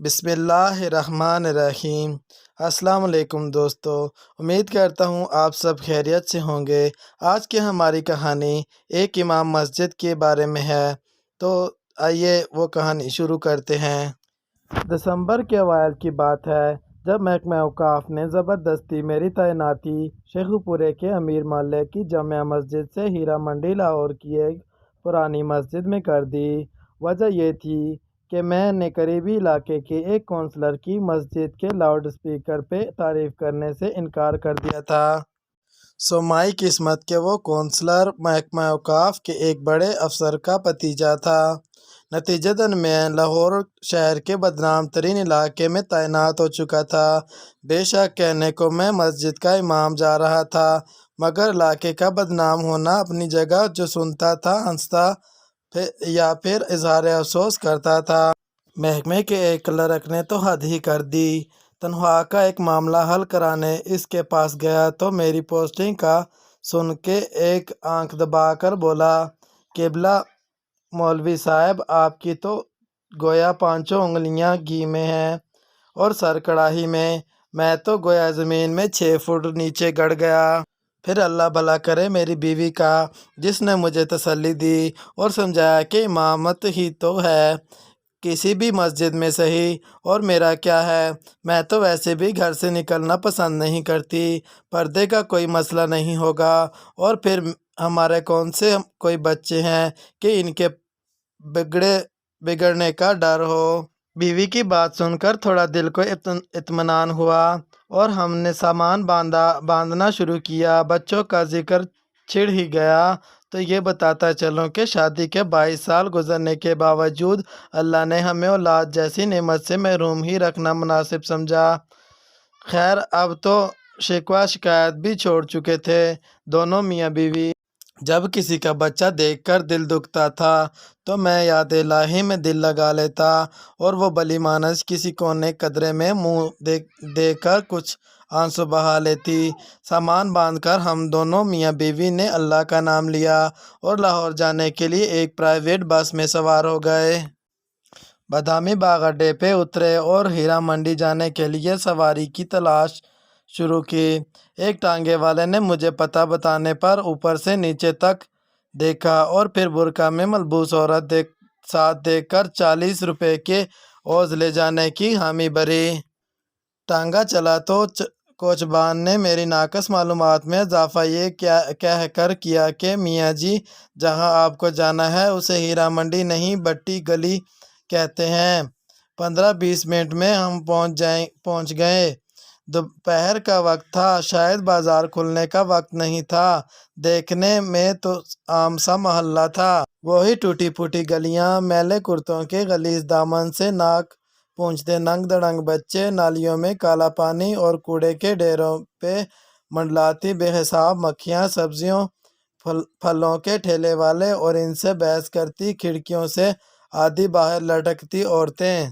بسم اللہ الرحمن الرحیم۔ السلام علیکم دوستو، امید کرتا ہوں آپ سب خیریت سے ہوں گے۔ آج کی ہماری کہانی ایک امام مسجد کے بارے میں ہے، تو آئیے وہ کہانی شروع کرتے ہیں۔ دسمبر کے اوائل کی بات ہے، جب محکمہ اوقاف نے زبردستی میری تعیناتی شیخو پورے کے امیر محلے کی جامع مسجد سے ہیرا منڈی لاہور کی ایک پرانی مسجد میں کر دی۔ وجہ یہ تھی کہ میں نے قریبی علاقے کے ایک کونسلر کی مسجد کے لاؤڈ اسپیکر پہ تعریف کرنے سے انکار کر دیا تھا۔ مائی قسمت کہ وہ کونسلر محکمہ اوقاف کے ایک بڑے افسر کا بھتیجا تھا۔ نتیجتاً میں لاہور شہر کے بدنام ترین علاقے میں تعینات ہو چکا تھا۔ بے شک کہنے کو میں مسجد کا امام جا رہا تھا، مگر علاقے کا بدنام ہونا اپنی جگہ جو سنتا تھا ہنستا یا پھر اظہار افسوس کرتا تھا۔ محکمے کے ایک کلرک نے تو حد ہی کر دی۔ تنخواہ کا ایک معاملہ حل کرانے اس کے پاس گیا تو میری پوسٹنگ کا سن کے ایک آنکھ دبا کر بولا، قبلہ مولوی صاحب آپ کی تو گویا پانچوں انگلیاں گھی میں ہیں اور سر کڑاہی میں تو گویا زمین میں 6 فٹ نیچے گڑ گیا۔ پھر اللہ بھلا کرے میری بیوی کا، جس نے مجھے تسلی دی اور سمجھایا کہ امامت ہی تو ہے، کسی بھی مسجد میں صحیح، اور میرا کیا ہے، میں تو ویسے بھی گھر سے نکلنا پسند نہیں کرتی، پردے کا کوئی مسئلہ نہیں ہوگا، اور پھر ہمارے کون سے کوئی بچے ہیں کہ ان کے بگڑنے کا ڈر ہو۔ بیوی کی بات سن کر تھوڑا دل کو اطمینان ہوا اور ہم نے سامان باندھنا شروع کیا۔ بچوں کا ذکر چھڑ ہی گیا تو یہ بتاتا چلوں کہ شادی کے 22 سال گزرنے کے باوجود اللہ نے ہمیں اولاد جیسی نعمت سے محروم ہی رکھنا مناسب سمجھا۔ خیر اب تو شکوہ شکایت بھی چھوڑ چکے تھے دونوں میاں بیوی۔ جب کسی کا بچہ دیکھ کر دل دکھتا تھا تو میں یاد الہی میں دل لگا لیتا اور وہ بلی مانس کسی کونے قدرے میں منہ دے کر کچھ آنسو بہا لیتی۔ سامان باندھ کر ہم دونوں میاں بیوی نے اللہ کا نام لیا اور لاہور جانے کے لیے ایک پرائیویٹ بس میں سوار ہو گئے۔ بادامی باغ اڈے پہ اترے اور ہیرا منڈی جانے کے لیے سواری کی تلاش شروع کی۔ ایک ٹانگے والے نے مجھے پتہ بتانے پر اوپر سے نیچے تک دیکھا اور پھر برقع میں ملبوس عورت ساتھ دیکھ کر 40 روپے کے عوض لے جانے کی حامی بھری۔ ٹانگا چلا تو کوچبان نے میری ناقص معلومات میں اضافہ یہ کہہ کر کیا کہ میاں جی جہاں آپ کو جانا ہے اسے ہیرا منڈی نہیں بٹی گلی کہتے ہیں۔ 15-20 منٹ میں ہم پہنچ گئے۔ دوپہر کا وقت تھا، شاید بازار کھلنے کا وقت نہیں تھا۔ دیکھنے میں تو عام سا محلہ تھا، وہی ٹوٹی پھوٹی گلیاں، میلے کرتوں کے غلیظ دامن سے ناک پونچھتے ننگ دڑنگ بچے، نالیوں میں کالا پانی اور کوڑے کے ڈھیروں پہ منڈلاتی بے حساب مکھیاں، سبزیوں پھلوں کے ٹھیلے والے اور ان سے بحث کرتی کھڑکیوں سے آدھی باہر لٹکتی عورتیں۔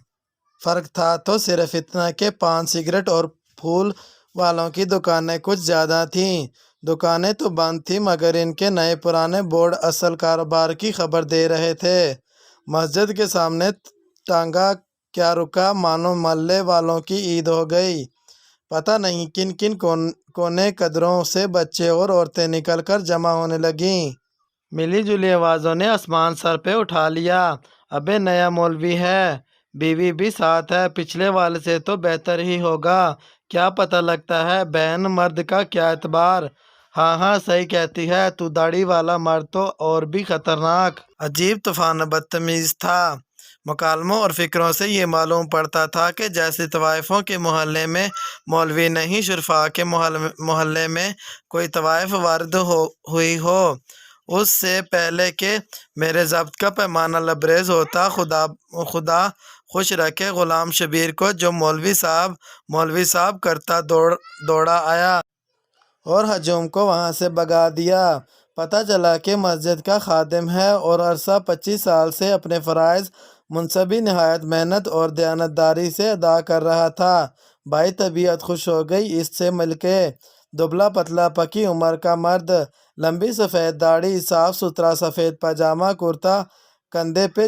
فرق تھا تو صرف اتنا کہ پان سگریٹ اور پھول والوں کی دکانیں کچھ زیادہ تھیں۔ دکانیں تو بند تھیں مگر ان کے نئے پرانے بورڈ اصل کاروبار کی خبر دے رہے تھے۔ مسجد کے سامنے ٹانگا کیا رکا مانو محلے والوں کی عید ہو گئی۔ پتہ نہیں کن کن کونے قدروں سے بچے اور عورتیں نکل کر جمع ہونے لگیں۔ ملی جلی آوازوں نے آسمان سر پہ اٹھا لیا۔ ابے نیا مولوی ہے، بیوی بھی ساتھ ہے، پچھلے والے سے تو بہتر ہی ہوگا، کیا پتہ لگتا ہے بہن مرد کا کیا اعتبار۔ ہاں صحیح کہتی ہے تو، داڑھی والا مرد تو اور بھی خطرناک۔ عجیب طوفان بدتمیز تھا۔ مکالموں اور فکروں سے یہ معلوم پڑتا تھا کہ جیسے طوائفوں کے محلے میں مولوی نہیں، شرفاء کے محلے میں کوئی طوائف وارد ہوئی ہو۔ اس سے پہلے کہ میرے ضبط کا پیمانہ لبریز ہوتا، خدا خوش رکھے غلام شبیر کو جو مولوی صاحب کرتا دوڑا آیا اور ہجوم کو وہاں سے بھگا دیا۔ پتہ چلا کہ مسجد کا خادم ہے اور عرصہ 25 سال سے اپنے فرائض منصبی نہایت محنت اور دیانتداری سے ادا کر رہا تھا۔ بھائی طبیعت خوش ہو گئی اس سے مل کے۔ دبلا پتلا پکی عمر کا مرد، لمبی سفید داڑھی، صاف ستھرا سفید پاجامہ کرتا، کندھے پہ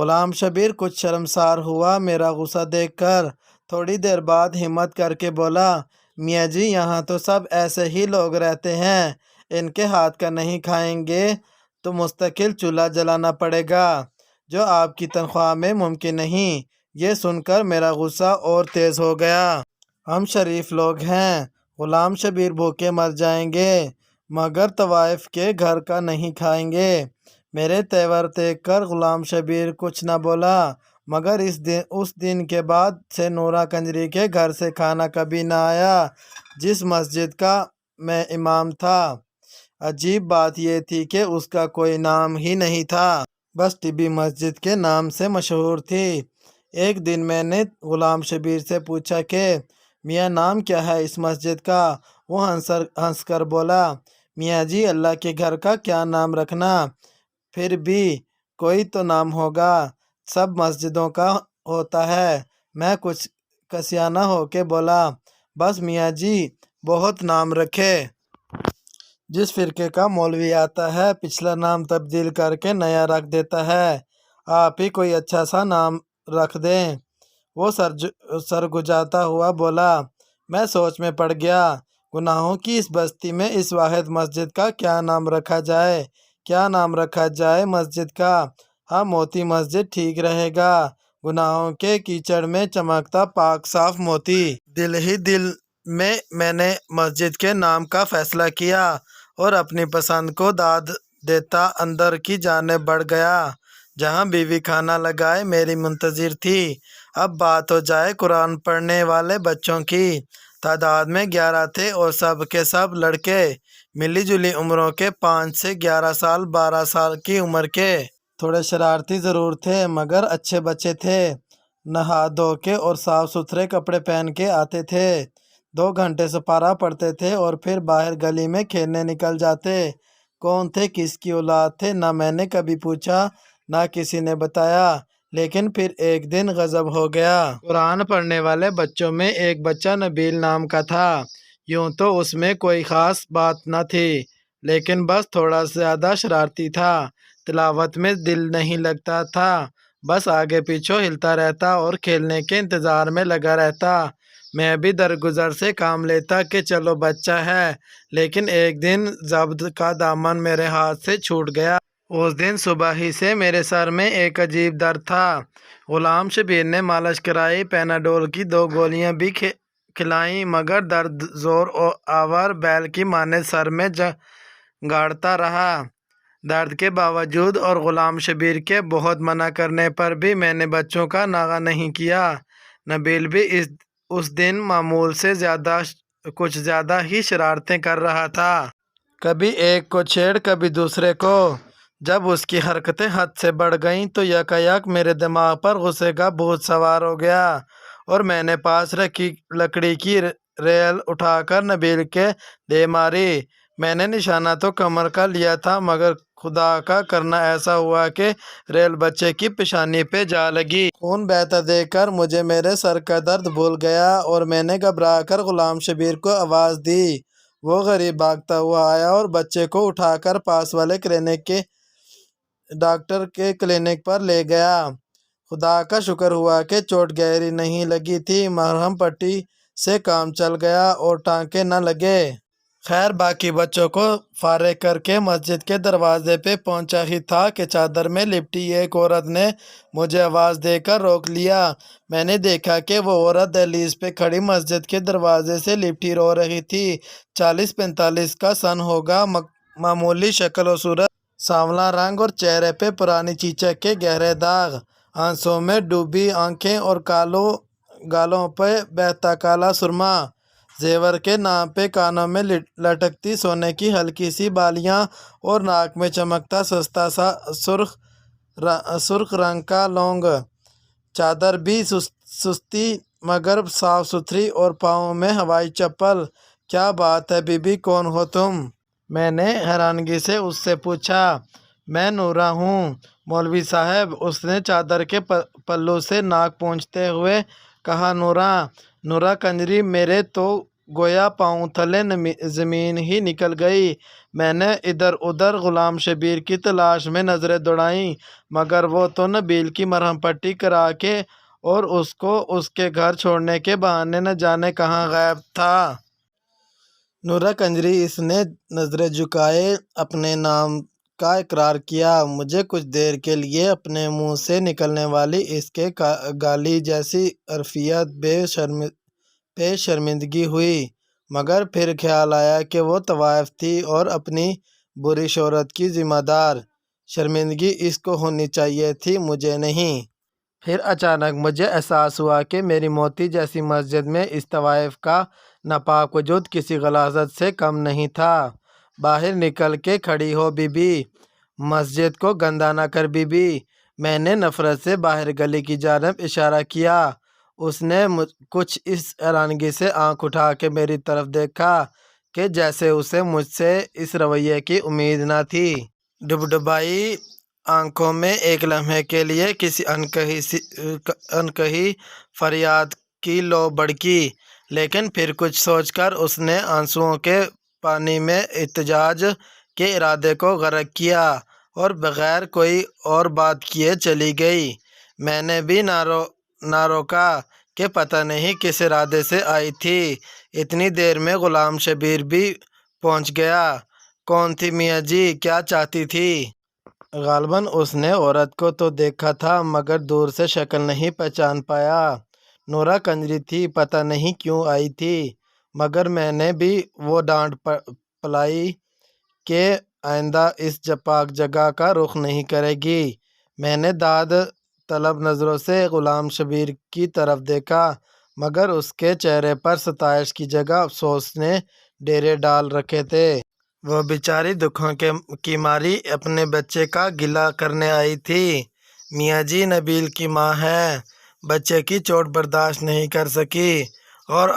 غلام شبیر کچھ شرمسار ہوا میرا غصہ دیکھ کر۔ تھوڑی دیر بعد ہمت کر کے بولا، میاں جی یہاں تو سب ایسے ہی لوگ رہتے ہیں، ان کے ہاتھ کا نہیں کھائیں گے تو مستقل چولہا جلانا پڑے گا، جو آپ کی تنخواہ میں ممکن نہیں۔ یہ سن کر میرا غصہ اور تیز ہو گیا۔ ہم شریف لوگ ہیں، غلام شبیر بھوکے مر جائیں گے مگر طوائف کے گھر کا نہیں کھائیں گے۔ میرے تیور دیکھ کر غلام شبیر کچھ نہ بولا، مگر اس دن کے بعد سے نورہ کنجری کے گھر سے کھانا کبھی نہ آیا جس مسجد کا میں امام تھا۔ عجیب بات یہ تھی کہ اس کا کوئی نام ہی نہیں تھا، بس ٹبی مسجد کے نام سے مشہور تھی۔ ایک دن میں نے غلام شبیر سے پوچھا کہ میاں نام کیا ہے اس مسجد کا؟ وہ ہنس کر بولا، میاں جی اللہ کے گھر کا کیا نام رکھنا، پھر بھی کوئی تو نام ہوگا، سب مسجدوں کا ہوتا ہے۔ میں کچھ کسیانہ ہو کے بولا، بس میاں جی بہت نام رکھے، جس فرقے کا مولوی آتا ہے پچھلا نام تبدیل کر کے نیا رکھ دیتا ہے، آپ ہی کوئی اچھا سا نام رکھ دیں۔ وہ سر گجاتا ہوا بولا، میں سوچ میں پڑ گیا، گناہوں کی اس بستی میں اس واحد مسجد کا کیا نام رکھا جائے؟ کیا نام رکھا جائے مسجد کا؟ ہاں موتی مسجد ٹھیک رہے گا، گناہوں کے کیچڑ میں چمکتا پاک صاف موتی۔ دل ہی دل میں نے مسجد کے نام کا فیصلہ کیا اور اپنی پسند کو داد دیتا اندر کی جانب بڑھ گیا، جہاں بیوی کھانا لگائے میری منتظر تھی۔ اب بات ہو جائے قرآن پڑھنے والے بچوں کی۔ تعداد میں 11 تھے اور سب کے سب لڑکے، ملی جلی عمروں کے، 5 سے 11 سال 12 سال کی عمر کے۔ تھوڑے شرارتی ضرور تھے مگر اچھے بچے تھے، نہا دھو کے اور صاف ستھرے کپڑے پہن کے آتے تھے، 2 گھنٹے سپارہ پڑھتے تھے اور پھر باہر گلی میں کھیلنے نکل جاتے۔ کون تھے، کس کی اولاد تھے، نہ میں نے کبھی پوچھا نہ کسی نے بتایا، لیکن پھر ایک دن غضب ہو گیا۔ قرآن پڑھنے والے بچوں میں ایک بچہ نبیل نام کا تھا۔ یوں تو اس میں کوئی خاص بات نہ تھی، لیکن بس تھوڑا زیادہ شرارتی تھا، تلاوت میں دل نہیں لگتا تھا، بس آگے پیچھے ہلتا رہتا اور کھیلنے کے انتظار میں لگا رہتا۔ میں بھی درگزر سے کام لیتا کہ چلو بچہ ہے، لیکن ایک دن ضبط کا دامن میرے ہاتھ سے چھوٹ گیا۔ اس دن صبح ہی سے میرے سر میں ایک عجیب درد تھا۔ غلام شبیر نے مالش کرائی، پیناڈول کی 2 گولیاں بھی کھلائیں، مگر درد زور آور بیل کی مانند سر میں جگاڑتا رہا۔ درد کے باوجود اور غلام شبیر کے بہت منع کرنے پر بھی میں نے بچوں کا ناغہ نہیں کیا۔ نبیل بھی اس دن معمول سے کچھ زیادہ ہی شرارتیں کر رہا تھا۔ کبھی ایک کو چھیڑ کبھی دوسرے کو۔ جب اس کی حرکتیں حد سے بڑھ گئیں تو یکایک میرے دماغ پر غصے کا بھوت سوار ہو گیا اور میں نے پاس رکھی لکڑی کی ریل اٹھا کر نبیل کے دے ماری۔ میں نے نشانہ تو کمر کا لیا تھا مگر خدا کا کرنا ایسا ہوا کہ ریل بچے کی پیشانی پہ جا لگی۔ خون بہتا دیکھ کر مجھے میرے سر کا درد بھول گیا اور میں نے گھبرا کر غلام شبیر کو آواز دی۔ وہ غریب بھاگتا ہوا آیا اور بچے کو اٹھا کر پاس والے ڈاکٹر کے کلینک پر لے گیا۔ خدا کا شکر ہوا کہ چوٹ گہری نہیں لگی تھی، مرہم پٹی سے کام چل گیا اور ٹانکے نہ لگے۔ خیر باقی بچوں کو فارغ کر کے مسجد کے دروازے پہ پہنچا ہی تھا کہ چادر میں لپٹی ایک عورت نے مجھے آواز دے کر روک لیا۔ میں نے دیکھا کہ وہ عورت دہلیز پہ کھڑی مسجد کے دروازے سے لپٹی رو رہی تھی۔ 40-45 کا سن ہوگا، معمولی شکل و صورت، سانولا رنگ اور چہرے پہ پرانی چیچک کے گہرے داغ، آنسوؤں میں ڈوبی آنکھیں اور گالوں پہ بہتا کالا سرما، زیور کے نام پہ کانوں میں لٹکتی سونے کی ہلکی سی بالیاں اور ناک میں چمکتا سستا سا سرخ رنگ کا لونگ۔ چادر بھی سستی مگر صاف ستھری اور پاؤں میں ہوائی چپل۔ کیا بات ہے بی بی، کون ہو تم؟ میں نے حیرانگی سے اس سے پوچھا۔ میں نورہ ہوں مولوی صاحب، اس نے چادر کے پلو سے ناک پونچھتے ہوئے کہا۔ نورہ کنجری، میرے تو گویا پاؤں تلے زمین ہی نکل گئی۔ میں نے ادھر ادھر غلام شبیر کی تلاش میں نظریں دوڑائیں، مگر وہ تو نبیل کی مرہم پٹی کرا کے اور اس کو اس کے گھر چھوڑنے کے بہانے نہ جانے کہاں غائب تھا۔ نورا کنجری اس نے نظریں جھکائے اپنے نام کا اقرار کیا۔ مجھے کچھ دیر کے لیے اپنے منہ سے نکلنے والی اس کے گالی جیسی حرفیات پہ شرمندگی ہوئی، مگر پھر خیال آیا کہ وہ طوائف تھی اور اپنی بری شہرت کی ذمہ دار۔ شرمندگی اس کو ہونی چاہیے تھی، مجھے نہیں۔ پھر اچانک مجھے احساس ہوا کہ میری موتی جیسی مسجد میں اس طوائف کا ناپاک وجود کسی غلاظت سے کم نہیں تھا۔ باہر نکل کے کھڑی ہو بی بی، مسجد کو گندا نہ کر بی بی۔ میں نے نفرت سے باہر گلی کی جانب اشارہ کیا۔ اس نے کچھ اس حیرانگی سے آنکھ اٹھا کے میری طرف دیکھا کہ جیسے اسے مجھ سے اس رویے کی امید نہ تھی۔ ڈبڈبائی آنکھوں میں ایک لمحے کے لیے کسی انکہی فریاد کی لو بڑکی، لیکن پھر کچھ سوچ کر اس نے آنسوؤں کے پانی میں احتجاج کے ارادے کو غرق کیا اور بغیر کوئی اور بات کیے چلی گئی۔ میں نے بھی نہ روکا کہ پتہ نہیں کس ارادے سے آئی تھی۔ اتنی دیر میں غلام شبیر بھی پہنچ گیا۔ کون تھی میاں جی؟ کیا چاہتی تھی؟ غالباً اس نے عورت کو تو دیکھا تھا مگر دور سے شکل نہیں پہچان پایا۔ نورا کنجری تھی، پتہ نہیں کیوں آئی تھی، مگر میں نے بھی وہ ڈانٹ پلائی کہ آئندہ اس پاک جگہ کا رخ نہیں کرے گی۔ میں نے داد طلب نظروں سے غلام شبیر کی طرف دیکھا، مگر اس کے چہرے پر ستائش کی جگہ افسوس نے ڈیرے ڈال رکھے تھے۔ وہ بیچاری دکھوں کی ماری اپنے بچے کا گلہ کرنے آئی تھی۔ میاں جی نبیل کی ماں ہے، بچے کی چوٹ برداشت نہیں کر سکی اور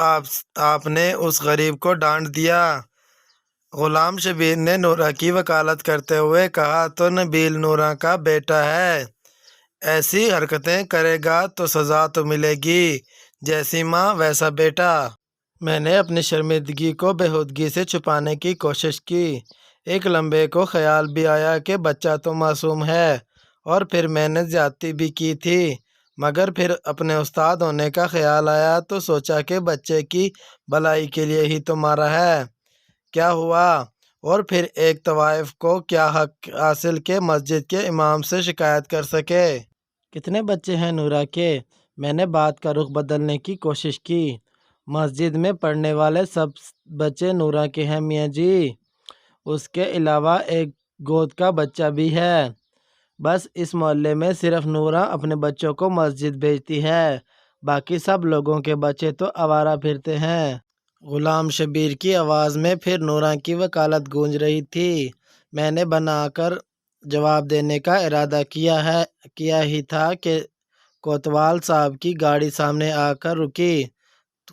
آپ نے اس غریب کو ڈانٹ دیا۔ غلام شبیر نے نورا کی وکالت کرتے ہوئے کہا، تو نبیل نورا کا بیٹا ہے، ایسی حرکتیں کرے گا تو سزا تو ملے گی، جیسی ماں ویسا بیٹا۔ میں نے اپنی شرمندگی کو بےہودگی سے چھپانے کی کوشش کی۔ ایک لمحے کو خیال بھی آیا کہ بچہ تو معصوم ہے اور پھر میں نے زیادتی بھی کی تھی، مگر پھر اپنے استاد ہونے کا خیال آیا تو سوچا کہ بچے کی بھلائی کے لیے ہی تو مارا ہے۔ کیا ہوا؟ اور پھر ایک طوائف کو کیا حق حاصل کہ مسجد کے امام سے شکایت کر سکے؟ کتنے بچے ہیں نورا کے؟ میں نے بات کا رخ بدلنے کی کوشش کی۔ مسجد میں پڑھنے والے سب بچے نورا کے ہیں میاں جی، اس کے علاوہ ایک گود کا بچہ بھی ہے۔ بس اس محلے میں صرف نورا اپنے بچوں کو مسجد بھیجتی ہے، باقی سب لوگوں کے بچے تو آوارہ پھرتے ہیں۔ غلام شبیر کی آواز میں پھر نورا کی وکالت گونج رہی تھی۔ میں نے بنا کر جواب دینے کا ارادہ کیا ہی تھا کہ کوتوال صاحب کی گاڑی سامنے آ کر رکی۔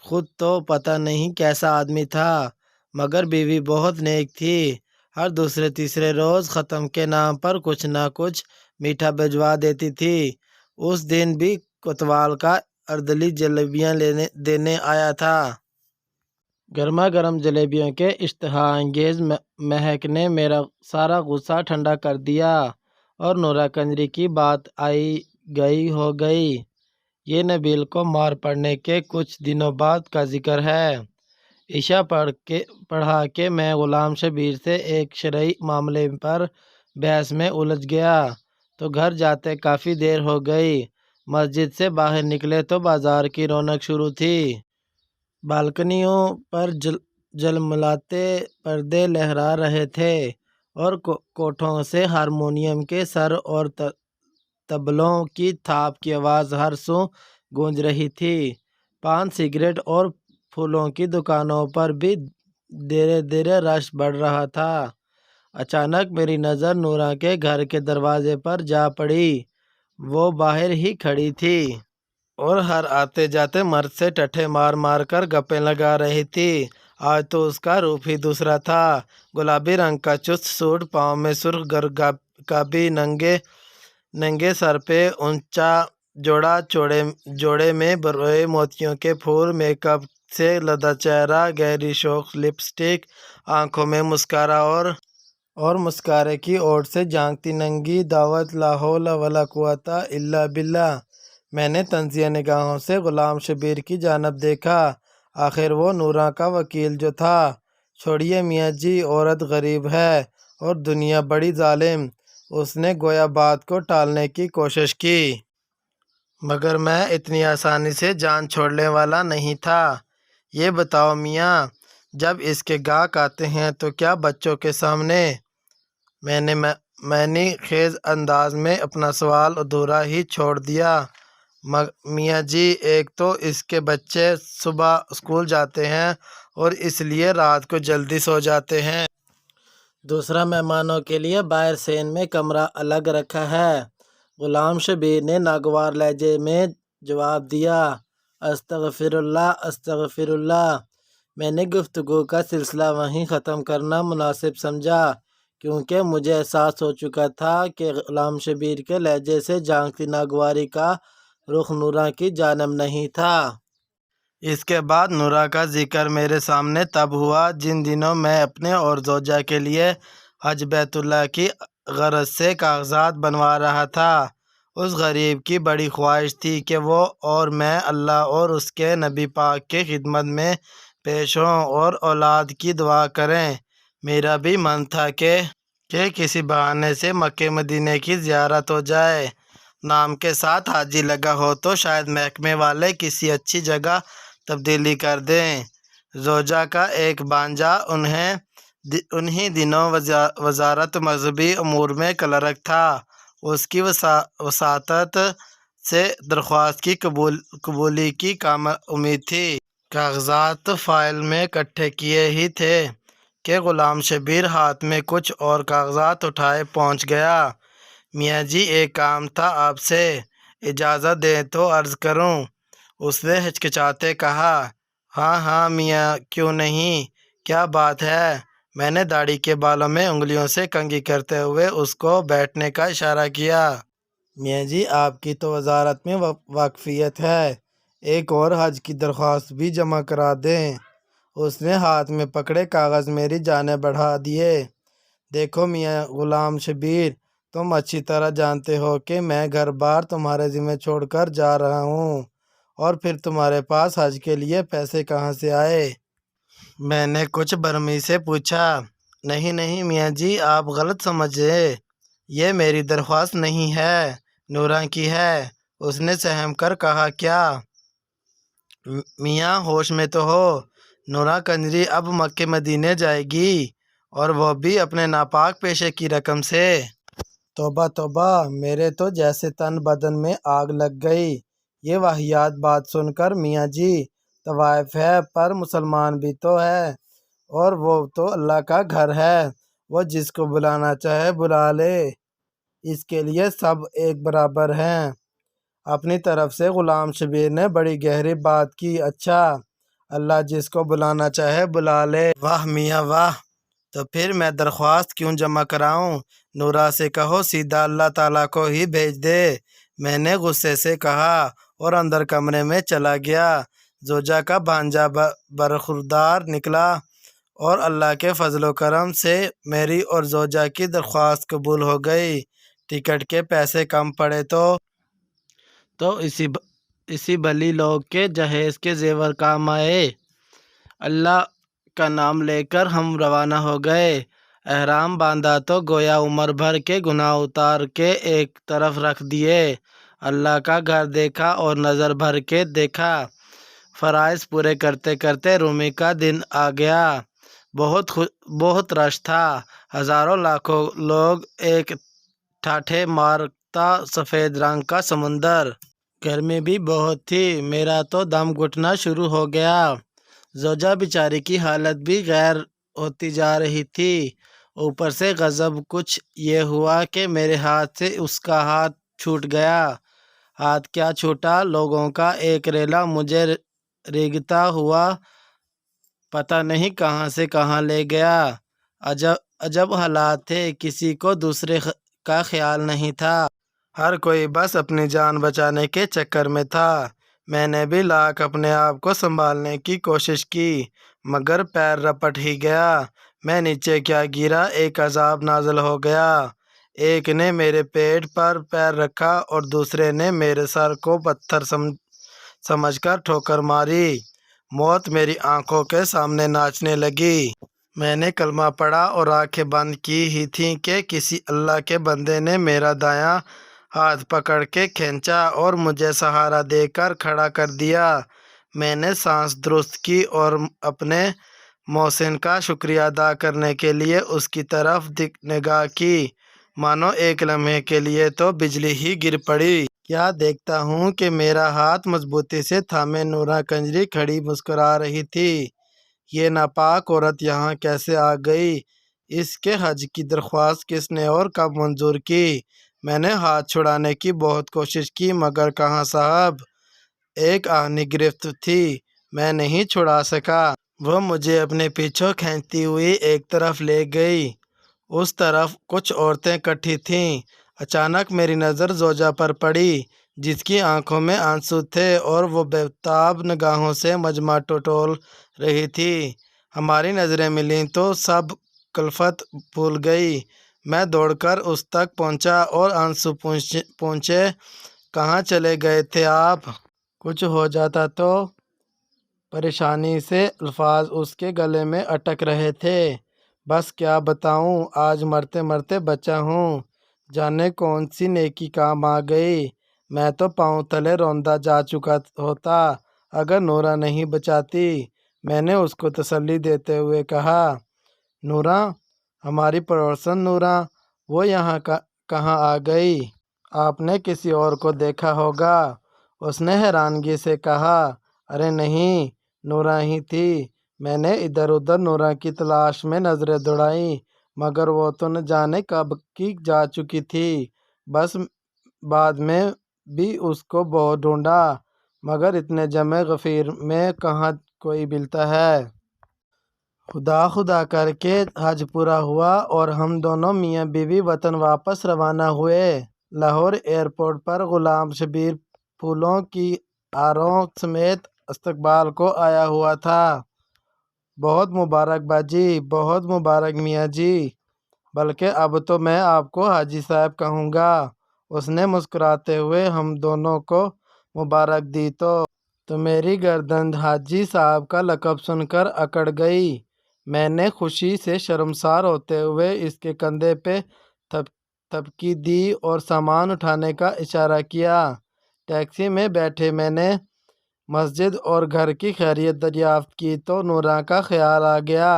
خود تو پتہ نہیں کیسا آدمی تھا، مگر بیوی بہت نیک تھی۔ ہر دوسرے تیسرے روز ختم کے نام پر کچھ نہ کچھ میٹھا بھجوا دیتی تھی۔ اس دن بھی کوتوال کا اردلی جلیبیاں دینے آیا تھا۔ گرما گرم جلیبیوں کے اشتہا انگیز مہک نے میرا سارا غصہ ٹھنڈا کر دیا اور نورا کنجری کی بات آئی گئی ہو گئی۔ یہ نبیل کو مار پڑنے کے کچھ دنوں بعد کا ذکر ہے۔ عشاء پڑھا کے میں غلام شبیر سے ایک شرعی معاملے پر بحث میں الجھ گیا تو گھر جاتے کافی دیر ہو گئی۔ مسجد سے باہر نکلے تو بازار کی رونق شروع تھی۔ بالکنیوں پر جلملاتے پردے لہرا رہے تھے اور کوٹھوں سے ہارمونیم کے سر اور طبلوں کی تھاپ کی آواز ہر سو گونج رہی تھی۔ پان سگریٹ اور پھولوں کی دکانوں پر بھی دھیرے دھیرے رش بڑھ رہا تھا۔ اچانک میری نظر نورا کے گھر کے دروازے پر جا پڑی۔ وہ باہر ہی کھڑی تھی اور ہر آتے جاتے مرد سے ٹٹھے مار مار کر گپیں لگا رہی تھی۔ آج تو اس کا روپ ہی دوسرا تھا۔ گلابی رنگ کا چست سوٹ، پاؤں میں سرخ گرکابی، ننگے سر پہ اونچا جوڑے میں بروئے موتیوں کے پھول، میک اپ سے لدا چہرہ، گہری شوخ لپسٹک، آنکھوں میں مسکارا اور مسکارے کی اوٹ سے جھانکتی ننگی دعوت، لا حول ولا قوت الا باللہ۔ میں نے طنزیہ نگاہوں سے غلام شبیر کی جانب دیکھا۔ آخر وہ نورا کا وکیل جو تھا۔ چھوڑیے میاں جی، عورت غریب ہے اور دنیا بڑی ظالم۔ اس نے گویا بات کو ٹالنے کی کوشش کی، مگر میں اتنی آسانی سے جان چھوڑنے والا نہیں تھا۔ یہ بتاؤ میاں، جب اس کے گاہک آتے ہیں تو کیا بچوں کے سامنے؟ میں نے خیز انداز میں اپنا سوال ادھورا ہی چھوڑ دیا۔ میاں جی، ایک تو اس کے بچے صبح اسکول جاتے ہیں اور اس لیے رات کو جلدی سو جاتے ہیں۔ دوسرا، مہمانوں کے لیے باہر سین میں کمرہ الگ رکھا ہے۔ غلام شبیر نے ناگوار لہجے میں جواب دیا۔ استغفر اللہ، استغفر اللہ۔ میں نے گفتگو کا سلسلہ وہیں ختم کرنا مناسب سمجھا، کیونکہ مجھے احساس ہو چکا تھا کہ غلام شبیر کے لہجے سے جھانکتی ناگواری کا رخ نورا کی جانب نہیں تھا۔ اس کے بعد نورا کا ذکر میرے سامنے تب ہوا جن دنوں میں اپنے اور زوجہ کے لیے حج بیت اللہ کی غرض سے کاغذات بنوا رہا تھا۔ اس غریب کی بڑی خواہش تھی کہ وہ اور میں اللہ اور اس کے نبی پاک کی خدمت میں پیش ہوں اور اولاد کی دعا کریں۔ میرا بھی من تھا کہ کسی بہانے سے مکہ مدینے کی زیارت ہو جائے۔ نام کے ساتھ حاجی لگا ہو تو شاید محکمے والے کسی اچھی جگہ تبدیلی کر دیں۔ زوجہ کا ایک بھانجا انہی دنوں وزارت مذہبی امور میں کلرک تھا۔ اس کی وساطت سے درخواست کی قبولی کی کام امید تھی۔ کاغذات فائل میں اکٹھے کیے ہی تھے کہ غلام شبیر ہاتھ میں کچھ اور کاغذات اٹھائے پہنچ گیا۔ میاں جی، ایک کام تھا آپ سے، اجازت دیں تو عرض کروں؟ اس نے ہچکچاتے کہا۔ ہاں ہاں میاں، کیوں نہیں، کیا بات ہے؟ میں نے داڑھی کے بالوں میں انگلیوں سے کنگھی کرتے ہوئے اس کو بیٹھنے کا اشارہ کیا۔ میاں جی، آپ کی تو وزارت میں واقفیت ہے، ایک اور حج کی درخواست بھی جمع کرا دیں۔ اس نے ہاتھ میں پکڑے کاغذ میری جانب بڑھا دیے۔ دیکھو میاں غلام شبیر، تم اچھی طرح جانتے ہو کہ میں گھر بار تمہارے ذمہ چھوڑ کر جا رہا ہوں، اور پھر تمہارے پاس حج کے لیے پیسے کہاں سے آئے؟ میں نے کچھ برہمی سے پوچھا۔ نہیں نہیں میاں جی، آپ غلط سمجھے، یہ میری درخواست نہیں ہے، نورا کی ہے۔ اس نے سہم کر کہا۔ کیا میاں، ہوش میں تو ہو؟ نورا کنجری اب مکہ مدینے جائے گی، اور وہ بھی اپنے ناپاک پیشے کی رقم سے۔ توبہ توبہ، میرے تو جیسے تن بدن میں آگ لگ گئی۔ یہ واہیات بات سن کر میاں جی، طوائف ہے پر مسلمان بھی تو ہے، اور وہ تو اللہ کا گھر ہے، وہ جس کو بلانا چاہے بلا لے، اس کے لیے سب ایک برابر ہیں۔ اپنی طرف سے غلام شبیر نے بڑی گہری بات کی۔ اچھا، اللہ جس کو بلانا چاہے بلا لے۔ واہ میاں واہ، تو پھر میں درخواست کیوں جمع کراؤں؟ نورا سے کہو سیدھا اللہ تعالیٰ کو ہی بھیج دے، میں نے غصے سے کہا، اور اندر کمرے میں چلا گیا۔ زوجہ کا بھانجا برخوردار نکلا، اور اللہ کے فضل و کرم سے میری اور زوجہ کی درخواست قبول ہو گئی۔ ٹکٹ کے پیسے کم پڑے تو اسی بلی لوگ کے جہیز کے زیور کام آئے۔ اللہ کا نام لے کر ہم روانہ ہو گئے۔ احرام باندھا تو گویا عمر بھر کے گناہ اتار کے ایک طرف رکھ دیے۔ اللہ کا گھر دیکھا اور نظر بھر کے دیکھا۔ فرائض پورے کرتے کرتے رومی کا دن آ گیا۔ بہت رش تھا، ہزاروں لاکھوں لوگ، ایک ٹھاٹھے مارتا سفید رنگ کا سمندر۔ گرمی بھی بہت تھی، میرا تو دم گھٹنا شروع ہو گیا۔ زوجہ بیچاری کی حالت بھی غیر ہوتی جا رہی تھی۔ اوپر سے غضب کچھ یہ ہوا کہ میرے ہاتھ سے اس کا ہاتھ چھوٹ گیا۔ ہاتھ کیا چھوٹا، لوگوں کا ایک ریلا مجھے رینگتا ہوا پتہ نہیں کہاں سے کہاں لے گیا۔ عجب حالات تھے، کسی کو دوسرے کا خیال نہیں تھا۔ ہر کوئی بس اپنی جان بچانے کے چکر میں تھا۔ میں نے بھی لاکھ اپنے آپ کو سنبھالنے کی کوشش کی مگر پیر رپٹ ہی گیا۔ میں نیچے کیا گرا، ایک عذاب نازل ہو گیا۔ ایک نے میرے پیٹ پر پیر رکھا اور دوسرے نے میرے سر کو پتھر سمجھ کر ٹھوکر ماری۔ موت میری آنکھوں کے سامنے ناچنے لگی۔ میں نے کلمہ پڑھا اور آنکھیں بند کی ہی تھیں کہ کسی اللہ کے بندے نے میرا دایاں ہاتھ پکڑ کے کھینچا اور مجھے سہارا دے کر کھڑا کر دیا۔ میں نے سانس درست کی اور اپنے محسن کا شکریہ ادا کرنے کے لیے اس کی طرف نگاہ کی۔ مانو ایک لمحے کے لیے تو بجلی ہی گر پڑی۔ کیا دیکھتا ہوں کہ میرا ہاتھ مضبوطی سے تھامے نورا کنجری کھڑی مسکرا رہی تھی۔ یہ ناپاک عورت یہاں کیسے آ گئی؟ اس کے حج کی درخواست کس نے اور کب منظور کی؟ میں نے ہاتھ چھڑانے کی بہت کوشش کی مگر کہاں صاحب، ایک آہنی گرفت تھی، میں نہیں چھڑا سکا۔ وہ مجھے اپنے پیچھے کھینچتی ہوئی ایک طرف لے گئی۔ اس طرف کچھ عورتیں اکٹھی تھیں۔ اچانک میری نظر زوجہ پر پڑی جس کی آنکھوں میں آنسو تھے اور وہ بے تاب نگاہوں سے مجمع ٹٹول رہی تھی۔ ہماری نظریں ملیں تو سب کلفت بھول گئی۔ میں دوڑ کر اس تک پہنچا اور آنسو پوچھے، کہاں چلے گئے تھے آپ؟ کچھ ہو جاتا تو؟ پریشانی سے الفاظ اس کے گلے میں اٹک رہے تھے۔ بس کیا بتاؤں، آج مرتے مرتے بچا ہوں۔ جانے کون سی نیکی کام آ گئی۔ میں تو پاؤں تلے روندا جا چکا ہوتا اگر نورا نہیں بچاتی۔ میں نے اس کو تسلی دیتے ہوئے کہا، نورا، ہماری پڑوسن نورا، وہ یہاں کہاں آ گئی؟ آپ نے کسی اور کو دیکھا ہوگا۔ اس نے حیرانگی سے کہا، ارے نہیں، نورا ہی تھی۔ میں نے ادھر ادھر نورا کی تلاش میں نظریں دوڑائیں مگر وہ تو نہ جانے کب کی جا چکی تھی۔ بس بعد میں بھی اس کو بہت ڈھونڈا مگر اتنے جمع غفیر میں کہاں کوئی ملتا ہے۔ خدا خدا کر کے حج پورا ہوا اور ہم دونوں میاں بیوی وطن واپس روانہ ہوئے۔ لاہور ایئرپورٹ پر غلام شبیر پھولوں کی ہاروں سمیت استقبال کو آیا ہوا تھا۔ بہت مبارک باجی، بہت مبارک میاں جی، بلکہ اب تو میں آپ کو حاجی صاحب کہوں گا۔ اس نے مسکراتے ہوئے ہم دونوں کو مبارک دی تو میری گردن حاجی صاحب کا لقب سن کر اکڑ گئی۔ میں نے خوشی سے شرمسار ہوتے ہوئے اس کے کندھے پہ تھپکی دی اور سامان اٹھانے کا اشارہ کیا۔ ٹیکسی میں بیٹھے میں نے مسجد اور گھر کی خیریت دریافت کی تو نورا کا خیال آ گیا۔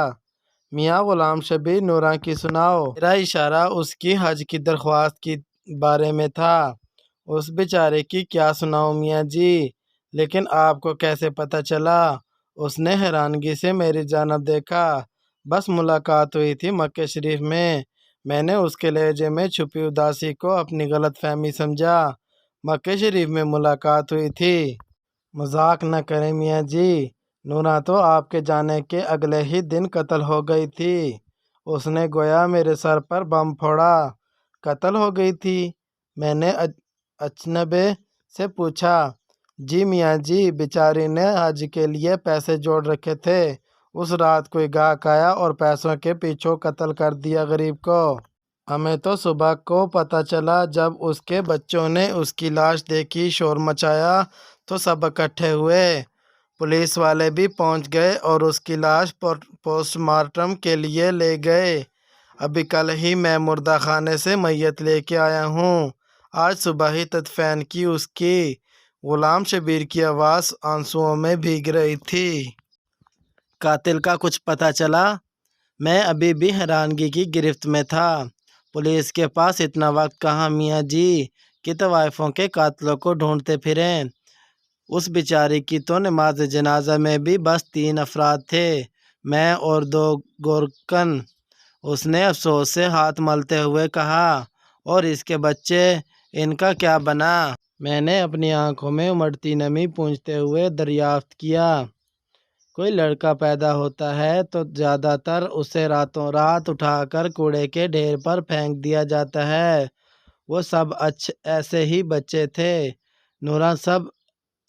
میاں غلام شبیر، نورا کی سناؤ۔ میرا اشارہ اس کی حج کی درخواست کے بارے میں تھا۔ اس بیچارے کی کیا سناؤں میاں جی، لیکن آپ کو کیسے پتہ چلا؟ اس نے حیرانگی سے میری جانب دیکھا۔ بس ملاقات ہوئی تھی مکہ شریف میں۔ میں نے اس کے لہجے میں چھپی اداسی کو اپنی غلط فہمی سمجھا۔ مکہ شریف میں ملاقات ہوئی تھی؟ مذاق نہ کریں میاں جی، نورا تو آپ کے جانے کے اگلے ہی دن قتل ہو گئی تھی۔ اس نے گویا میرے سر پر بم پھوڑا۔ قتل ہو گئی تھی؟ میں نے اچنبے سے پوچھا۔ جی میاں جی، بیچاری نے حج کے لیے پیسے جوڑ رکھے تھے۔ اس رات کوئی گاہک آیا اور پیسوں کے پیچھے قتل کر دیا غریب کو۔ ہمیں تو صبح کو پتہ چلا جب اس کے بچوں نے اس کی لاش دیکھی، شور مچایا تو سب اکٹھے ہوئے۔ پولیس والے بھی پہنچ گئے اور اس کی لاش پوسٹ مارٹم کے لیے لے گئے۔ ابھی کل ہی میں مردہ خانے سے میت لے کے آیا ہوں۔ آج صبح ہی تدفین کی اس کی۔ غلام شبیر کی آواز آنسوؤں میں بھیگ رہی تھی۔ قاتل کا کچھ پتہ چلا؟ میں ابھی بھی حیرانگی کی گرفت میں تھا۔ پولیس کے پاس اتنا وقت کہاں میاں جی کہ طوائفوں کے قاتلوں کو ڈھونڈتے پھریں۔ اس بیچاری کی تو نماز جنازہ میں بھی بس 3 افراد تھے، میں اور 2 گورکن۔ اس نے افسوس سے ہاتھ ملتے ہوئے کہا، اور اس کے بچے، ان کا کیا بنا؟ میں نے اپنی آنکھوں میں امڑتی نمی پونچھتے ہوئے دریافت کیا۔ کوئی لڑکا پیدا ہوتا ہے تو زیادہ تر اسے راتوں رات اٹھا کر کوڑے کے ڈھیر پر پھینک دیا جاتا ہے۔ وہ سب ایسے ہی بچے تھے۔ نورا سب